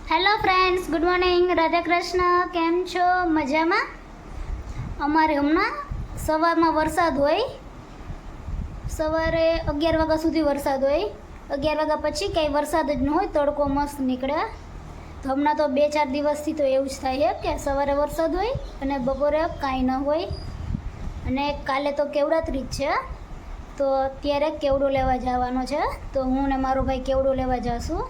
Hello friends, good morning. Radhe Krishna. કેમ છો? મજામાં? અમારે હમણાં સવારમાં વરસાદ હોય, સવારે 11 વાગ્યા સુધી વરસાદ હોય. 11 વાગ્યા પછી કંઈ વરસાદ જ ન હોય, તડકો મસ્ત નીકળે. તો હમણાં તો 2-4 દિવસથી તો એવું જ થાય છે કે સવારે વરસાદ હોય અને બપોરે કાંઈ ન હોય. અને કાલે તો કેવડાત્રી જ છે, તો અત્યારે કેવડો લેવા જવાનો છે. તો હું ને મારો ભાઈ કેવડો લેવા જાશું.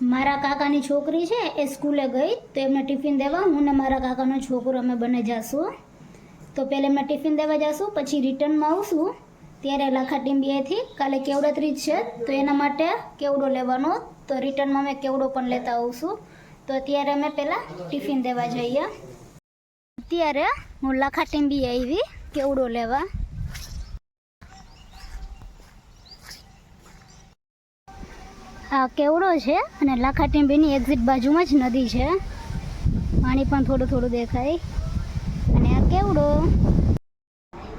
મારા કાકાની છોકરી છે એ સ્કૂલે ગઈ, તો એમને ટિફિન દેવા હું ને મારા કાકાનો છોકરો અમે બંને જાશું. તો પહેલાં એમને ટિફિન દેવા જાશું, પછી રિટર્નમાં આવશું. ત્યારે લાખા ટીંબીએથી કાલે કેવડાત્રી જ છે, તો એના માટે કેવડો લેવાનો. તો રિટર્નમાં અમે કેવડો પણ લેતા આવશું. તો અત્યારે અમે પહેલાં ટિફિન દેવા જઈએ. અત્યારે હું લાખા ટીંબી આવી કેવડો લેવા. આ કેવડો છે અને લાખા ટીંબીની એક્ઝિટ બાજુમાં જ નદી છે. પાણી પણ થોડું થોડું દેખાય. અને આ કેવડો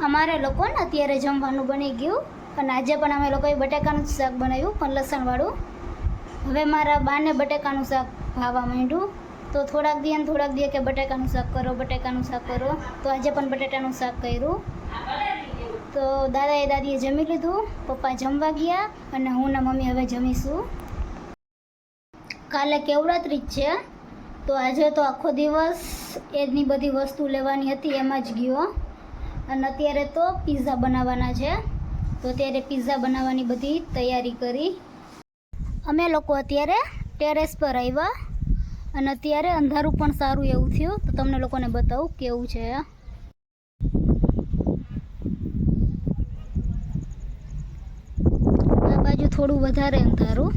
અમારે લોકોને અત્યારે જમવાનું બની ગયું. અને આજે પણ અમે લોકોએ બટાકાનું શાક બનાવ્યું, પણ લસણવાળું. હવે મારા બાને બટાકાનું શાક ભાવવા માંડ્યું, તો થોડાક દીએ કે બટાકાનું શાક કરો, બટાકાનું શાક કરો. તો આજે પણ બટાટાનું શાક કર્યું. તો દાદીએ જમી લીધું, પપ્પા જમવા ગયા અને હું ને મમ્મી હવે જમીશું. કાલે કેવડાત્રી જ છે, તો આજે તો આખો દિવસ એની બધી વસ્તુ લેવાની હતી એમાં જ ગયો. અને અત્યારે તો પિઝા બનાવવાના છે, તો અત્યારે પિઝા બનાવવાની બધી તૈયારી કરી. અમે લોકો અત્યારે ટેરેસ પર આવ્યા અને અત્યારે અંધારું પણ સારું એવું થયું, તો તમને લોકોને બતાવું કેવું છે. આ બાજુ થોડું વધારે અંધારું.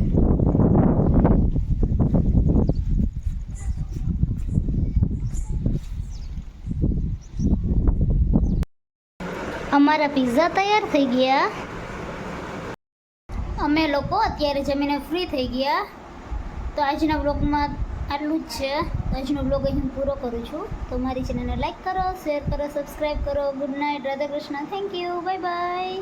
અમારા પિઝા તૈયાર થઈ ગયા. અમે લોકો અત્યારે જમીને ફ્રી થઈ ગયા. તો આજના બ્લોગમાં આટલું જ છે. આજનો બ્લોગ અહીં પૂરો કરું છું. તો મારી ચેનલને લાઈક કરો, શેર કરો, સબસ્ક્રાઈબ કરો. Good night. Radhe Krishna. Thank you. Bye bye.